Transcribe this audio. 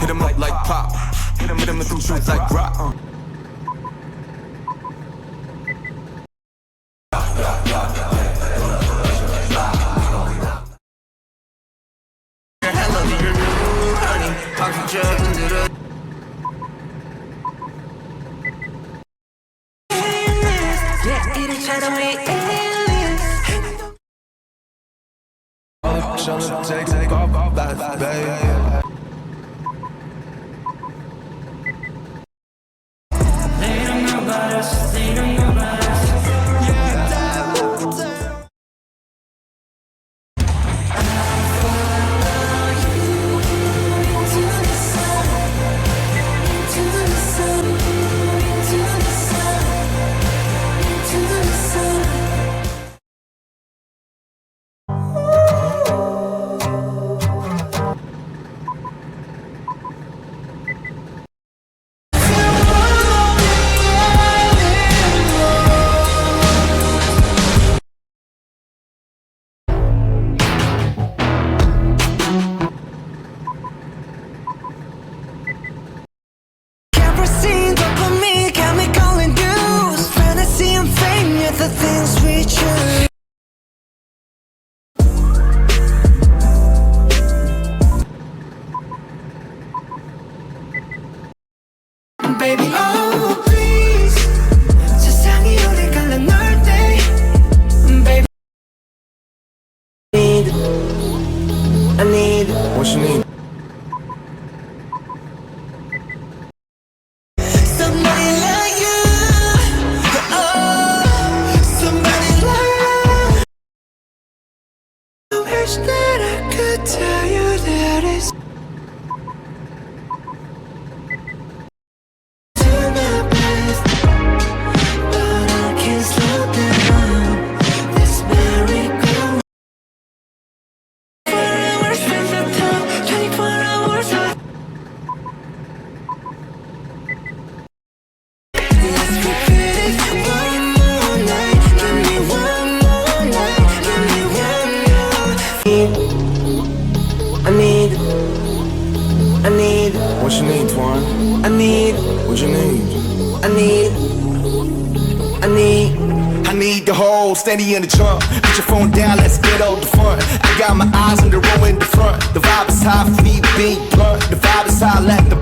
Hit him up like pop. Hit him with them shoots like rock. Take off, baby. The things we choose. Baby, oh please 세상이 우리 갈라놓을 때 Baby I need What you need? somebody like you. Wish that I could tell you that it's to my best, but I can't slow down this merry-go-round. 4 hours in the top, 24 hours hot. Let's repeat it one more night. Give me one more night. Give me one more. I need. What you need, Twan? I need. What you need? I need the whole steady in the trunk. Put your phone down, let's get on the front. I got my eyes on the row in the front. The vibe is high, feet beat blunt. The vibe is high, let the